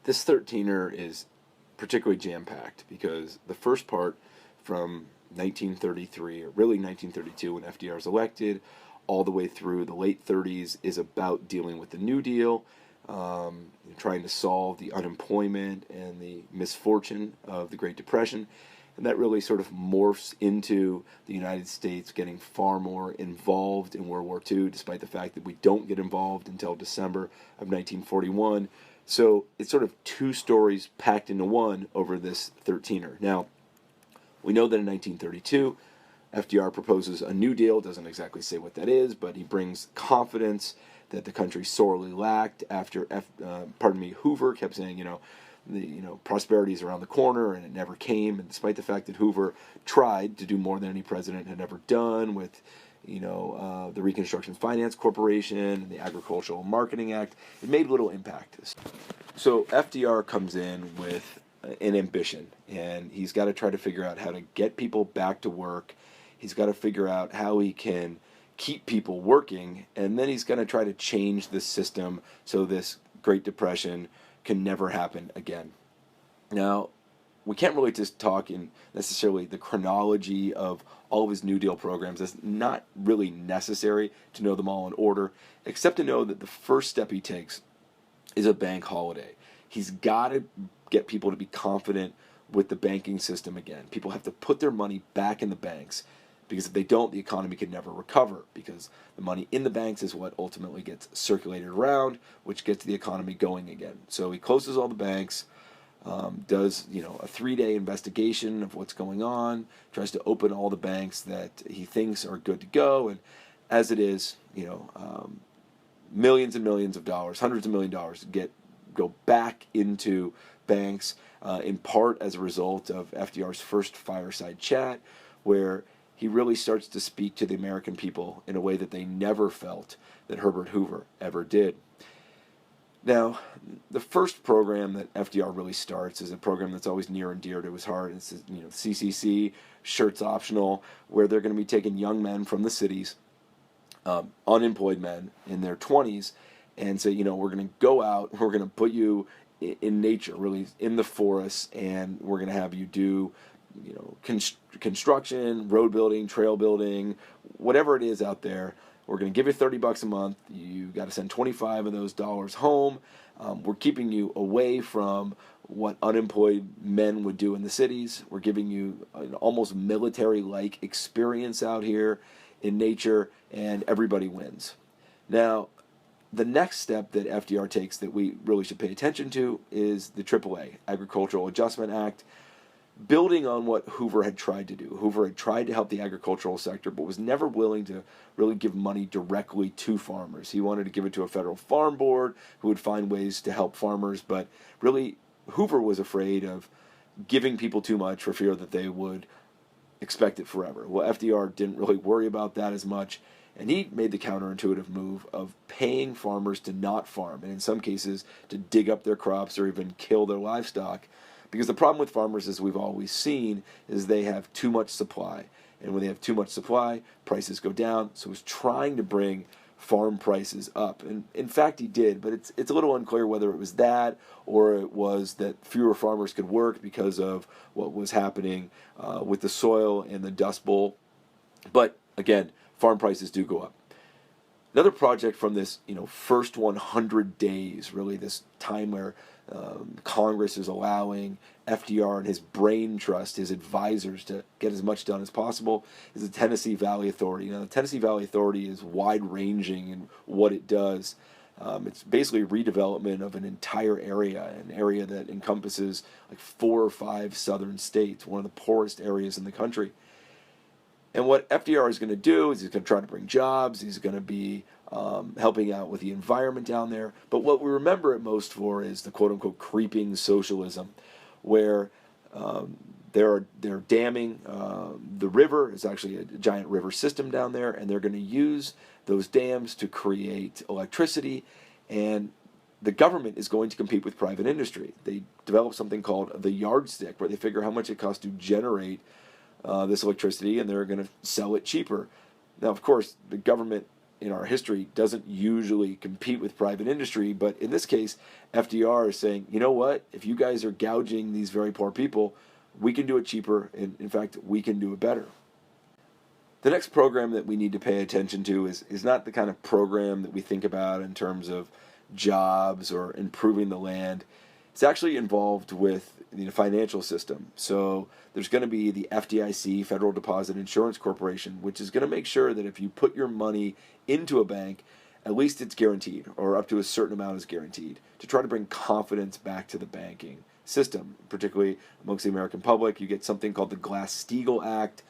This 13er is particularly jam-packed because the first part from 1933, or really 1932 when FDR is elected, all the way through the late 30s is about dealing with the New Deal, trying to solve the unemployment and the misfortune of the Great Depression. And that really sort of morphs into the United States getting far more involved in World War II, despite the fact that we don't get involved until December of 1941. So it's sort of two stories packed into one over this 13er. Now, we know that in 1932, FDR proposes a New Deal. Doesn't exactly say what that is, but he brings confidence that the country sorely lacked after Hoover kept saying, prosperity is around the corner, and it never came. And despite the fact that Hoover tried to do more than any president had ever done with, the Reconstruction Finance Corporation and the Agricultural Marketing Act, it made little impact. So FDR comes in with an ambition, and he's got to try to figure out how to get people back to work. He's got to figure out how he can keep people working, and then he's going to try to change the system so this Great Depression can never happen again. Now, we can't really just talk in necessarily the chronology of all of his New Deal programs. That's not really necessary to know them all in order, except to know that the first step he takes is a bank holiday. He's got to get people to be confident with the banking system again. People have to put their money back in the banks, because if they don't, the economy can never recover, because the money in the banks is what ultimately gets circulated around, which gets the economy going again. So he closes all the banks, does a 3-day investigation of what's going on, tries to open all the banks that he thinks are good to go, and as it is, millions and millions of dollars, hundreds of millions of dollars go back into banks, in part as a result of FDR's first fireside chat, where he really starts to speak to the American people in a way that they never felt that Herbert Hoover ever did. Now, the first program that FDR really starts is a program that's always near and dear to his heart. It's CCC, shirts optional, where they're going to be taking young men from the cities, unemployed men in their 20s, and say, we're going to go out, we're going to put you in nature, really in the forest, and we're going to have you do construction, road building, trail building, whatever it is out there. We're going to give you $30 a month. You got to send 25 of those dollars home. We're keeping you away from what unemployed men would do in the cities. We're giving you an almost military-like experience out here in nature, and everybody wins. Now, the next step that FDR takes that we really should pay attention to is the AAA, Agricultural Adjustment Act, building on what Hoover had tried to do. Hoover had tried to help the agricultural sector, but was never willing to really give money directly to farmers. He wanted to give it to a federal farm board who would find ways to help farmers, but really Hoover was afraid of giving people too much for fear that they would expect it forever. Well, FDR didn't really worry about that as much, and he made the counterintuitive move of paying farmers to not farm, and in some cases to dig up their crops or even kill their livestock. Because the problem with farmers, as we've always seen, is they have too much supply. And when they have too much supply, prices go down. So he's trying to bring farm prices up. And in fact, he did, but it's a little unclear whether it was that or it was that fewer farmers could work because of what was happening with the soil and the Dust Bowl. But again, farm prices do go up. Another project from this, first 100 days, really this time where Congress is allowing FDR and his brain trust, his advisors, to get as much done as possible, is the Tennessee Valley Authority. Now, the Tennessee Valley Authority is wide-ranging in what it does. It's basically redevelopment of an entire area, an area that encompasses like 4 or 5 southern states, one of the poorest areas in the country. And what FDR is going to do is he's going to try to bring jobs. He's going to be helping out with the environment down there. But what we remember it most for is the quote-unquote creeping socialism, where they're damming the river. It's actually a giant river system down there, and they're going to use those dams to create electricity, and the government is going to compete with private industry. They develop something called the yardstick, where they figure how much it costs to generate this electricity, and they're going to sell it cheaper. Now, of course, the government in our history doesn't usually compete with private industry, but in this case, FDR is saying, you know what, if you guys are gouging these very poor people, we can do it cheaper, and in fact, we can do it better. The next program that we need to pay attention to is not the kind of program that we think about in terms of jobs or improving the land. It's actually involved with the financial system. So there's going to be the FDIC, Federal Deposit Insurance Corporation, which is going to make sure that if you put your money into a bank, at least it's guaranteed, or up to a certain amount is guaranteed, to try to bring confidence back to the banking system, particularly amongst the American public. You get something called the Glass-Steagall Act,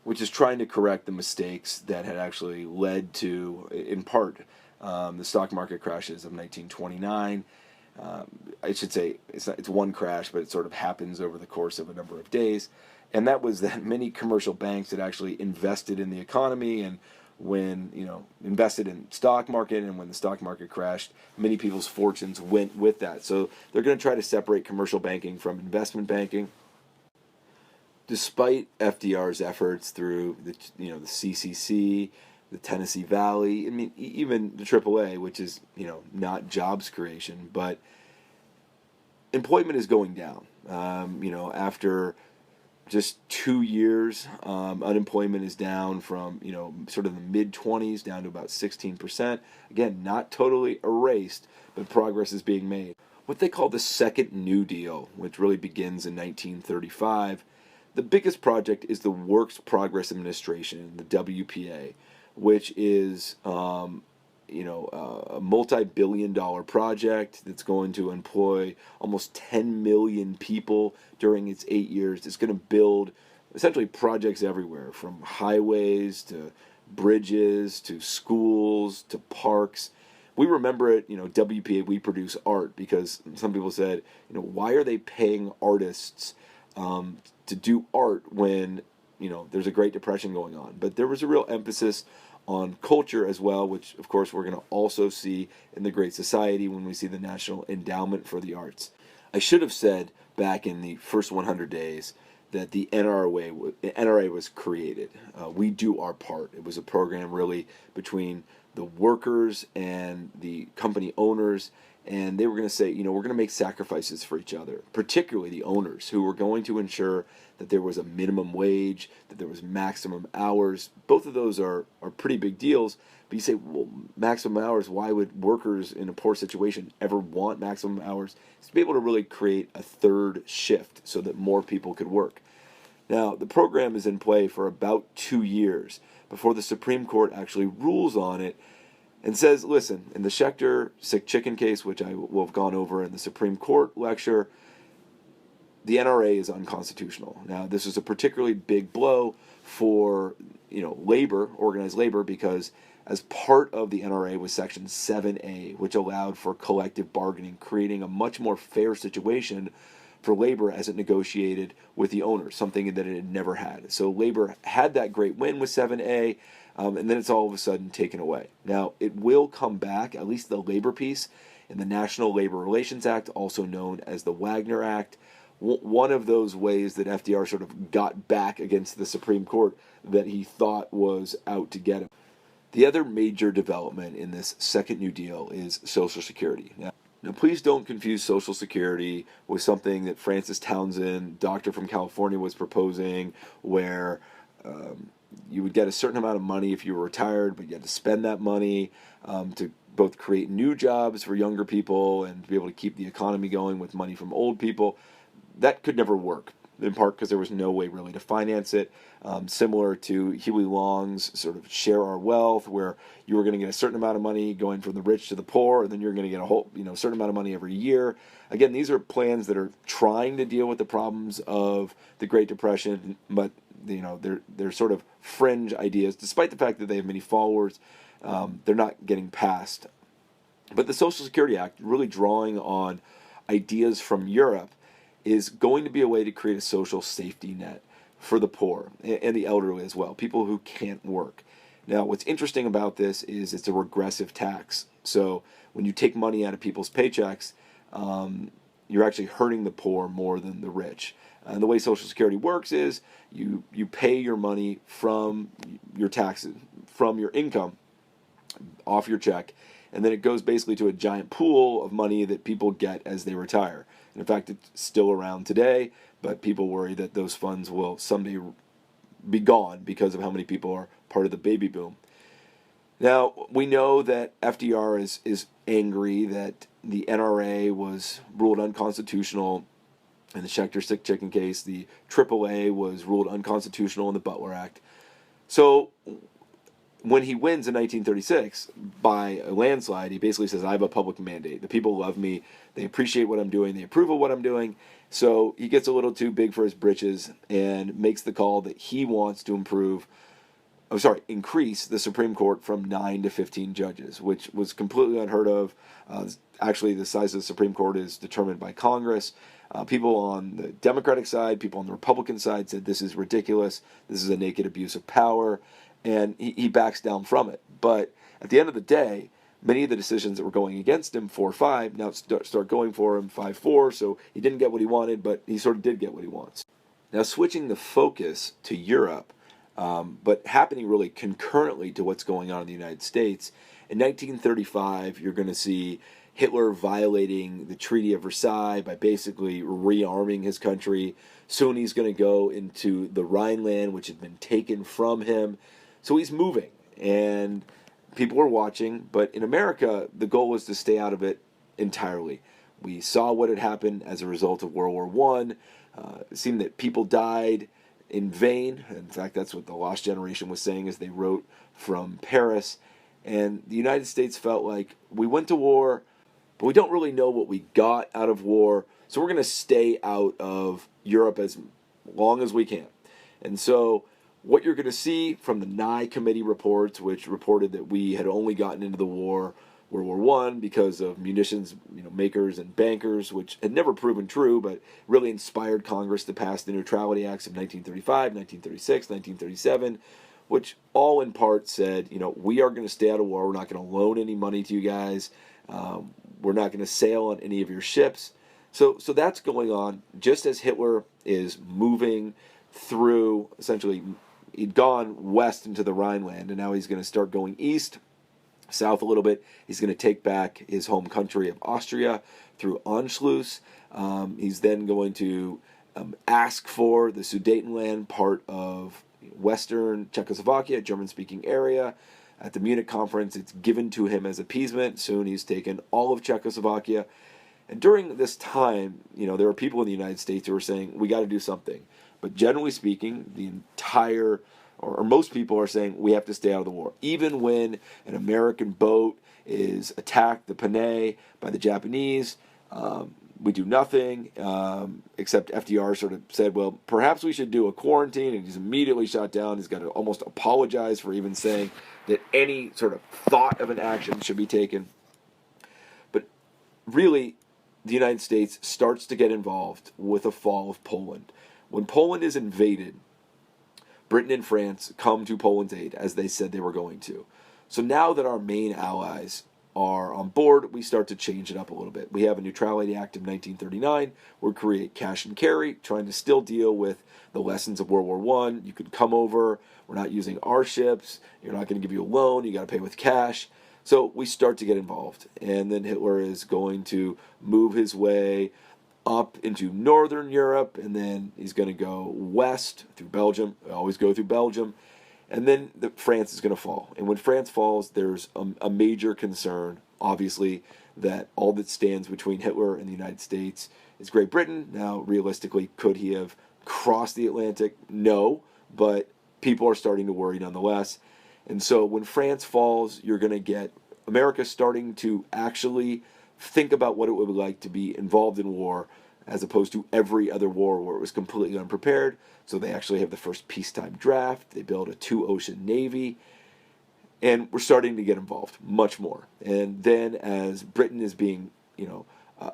which is trying to correct the mistakes that had actually led to, in part, the stock market crashes of 1929. I should say it's one crash, but it sort of happens over the course of a number of days. And that was that many commercial banks had actually invested in the economy, and when, invested in stock market, and when the stock market crashed, many people's fortunes went with that. So they're going to try to separate commercial banking from investment banking. Despite FDR's efforts through the CCC, the Tennessee Valley, I mean, even the AAA, which is, not jobs creation, but employment is going down. After just 2 years, unemployment is down from, sort of the mid-20s down to about 16%. Again, not totally erased, but progress is being made. What they call the Second New Deal, which really begins in 1935, the biggest project is the Works Progress Administration, the WPA, which is a multi-billion-dollar project that's going to employ almost 10 million people during its 8 years. It's going to build essentially projects everywhere, from highways to bridges to schools to parks. We remember it, WPA, we produce art, because some people said, why are they paying artists to do art when there's a Great Depression going on? But there was a real emphasis on culture as well, which of course we're going to also see in the Great Society when we see the National Endowment for the Arts. I should have said back in the first 100 days that the NRA was created. We do our part. It was a program really between the workers and the company owners, and they were going to say, we're going to make sacrifices for each other, particularly the owners, who were going to ensure that there was a minimum wage, that there was maximum hours. Both of those are pretty big deals. But you say, well, maximum hours, why would workers in a poor situation ever want maximum hours? It's to be able to really create a third shift so that more people could work. Now, the program is in play for about 2 years before the Supreme Court actually rules on it and says, listen, in the Schechter sick chicken case, which I will have gone over in the Supreme Court lecture, the NRA is unconstitutional. Now, this is a particularly big blow for, labor, organized labor, because as part of the NRA was Section 7A, which allowed for collective bargaining, creating a much more fair situation for labor as it negotiated with the owners, something that it had never had. So labor had that great win with 7A, and then it's all of a sudden taken away. Now, it will come back, at least the labor piece, in the National Labor Relations Act, also known as the Wagner Act. One of those ways that FDR sort of got back against the Supreme Court that he thought was out to get him. The other major development in this Second New Deal is Social Security. Now, please don't confuse Social Security with something that Francis Townsend, doctor from California, was proposing, where you would get a certain amount of money if you were retired, but you had to spend that money to both create new jobs for younger people and to be able to keep the economy going with money from old people. That could never work, in part because there was no way really to finance it. Similar to Huey Long's sort of share our wealth, where you were going to get a certain amount of money going from the rich to the poor, and then you're going to get a whole, certain amount of money every year. Again, these are plans that are trying to deal with the problems of the Great Depression, but they're sort of fringe ideas, despite the fact that they have many followers. They're not getting passed. But the Social Security Act, really drawing on ideas from Europe, is going to be a way to create a social safety net for the poor and the elderly as well, people who can't work. Now, what's interesting about this is it's a regressive tax. So when you take money out of people's paychecks, you're actually hurting the poor more than the rich. And the way Social Security works is you pay your money from your taxes, from your income, off your check, and then it goes basically to a giant pool of money that people get as they retire. And in fact, it's still around today, but people worry that those funds will someday be gone because of how many people are part of the baby boom. Now, we know that FDR is angry that the NRA was ruled unconstitutional in the Schechter Sick Chicken case. The AAA was ruled unconstitutional in the Butler Act. So when he wins in 1936 by a landslide, he basically says, I have a public mandate. The people love me. They appreciate what I'm doing. They approve of what I'm doing. So he gets a little too big for his britches and makes the call that he wants to increase the Supreme Court from 9 to 15 judges, which was completely unheard of. Actually, the size of the Supreme Court is determined by Congress. People on the Democratic side, people on the Republican side said this is ridiculous. This is a naked abuse of power. And he backs down from it. But at the end of the day, many of the decisions that were going against him, 4-5, now start going for him, 5-4. So he didn't get what he wanted, but he sort of did get what he wants. Now, switching the focus to Europe, but happening really concurrently to what's going on in the United States, in 1935, you're going to see Hitler violating the Treaty of Versailles by basically rearming his country. Soon he's going to go into the Rhineland, which had been taken from him. So he's moving, and people are watching. But in America, the goal was to stay out of it entirely. We saw what had happened as a result of World War I. It seemed that people died in vain. In fact, that's what the Lost Generation was saying as they wrote from Paris. And the United States felt like we went to war, but we don't really know what we got out of war. So we're going to stay out of Europe as long as we can. And so what you're going to see from the Nye Committee reports, which reported that we had only gotten into the war, World War I, because of munitions makers and bankers, which had never proven true, but really inspired Congress to pass the Neutrality Acts of 1935, 1936, 1937, which all in part said, we are going to stay out of war. We're not going to loan any money to you guys. We're not going to sail on any of your ships. So that's going on just as Hitler is moving through, essentially, he'd gone west into the Rhineland, and now he's going to start going east, south a little bit. He's going to take back his home country of Austria through Anschluss. He's then going to ask for the Sudetenland, part of Western Czechoslovakia, German-speaking area. At the Munich conference, it's given to him as appeasement. Soon he's taken all of Czechoslovakia. And during this time, there are people in the United States who are saying, we got to do something. But generally speaking, the entire, or most people are saying, we have to stay out of the war. Even when an American boat is attacked, the Panay, by the Japanese, we do nothing, except FDR sort of said, well, perhaps we should do a quarantine, and he's immediately shot down. He's got to almost apologize for even saying that any sort of thought of an action should be taken. But really, the United States starts to get involved with the fall of Poland. When Poland is invaded, Britain and France come to Poland's aid, as they said they were going to. So now that our main allies are on board, we start to change it up a little bit. We have a Neutrality Act of 1939. We create cash and carry, trying to still deal with the lessons of World War I. You could come over. We're not using our ships. You're not going to give you a loan. You got to pay with cash. So we start to get involved. And then Hitler is going to move his way up into Northern Europe, and then he's going to go west through Belgium. We always go through Belgium. And then France is going to fall. And when France falls, there's a major concern, obviously, that all that stands between Hitler and the United States is Great Britain. Now, realistically, could he have crossed the Atlantic? No, but people are starting to worry nonetheless. And so when France falls, you're going to get America starting to actually think about what it would be like to be involved in war, as opposed to every other war where it was completely unprepared. So they actually have the first peacetime draft. They build a 2-ocean navy. And we're starting to get involved much more. And then as Britain is being,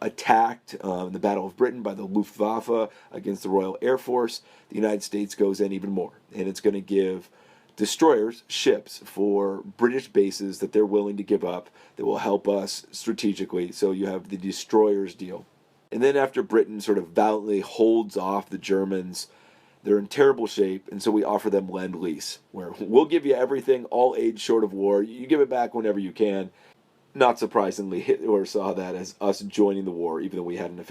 attacked in the Battle of Britain by the Luftwaffe against the Royal Air Force, the United States goes in even more. And it's going to give destroyers, ships, for British bases that they're willing to give up that will help us strategically. So you have the destroyers deal. And then after Britain sort of valiantly holds off the Germans They're in terrible shape, and so we offer them Lend Lease, where we'll give you everything, all age short of war. You give it back whenever you can. Not surprisingly, Hitler saw that as us joining the war, even though we hadn't officially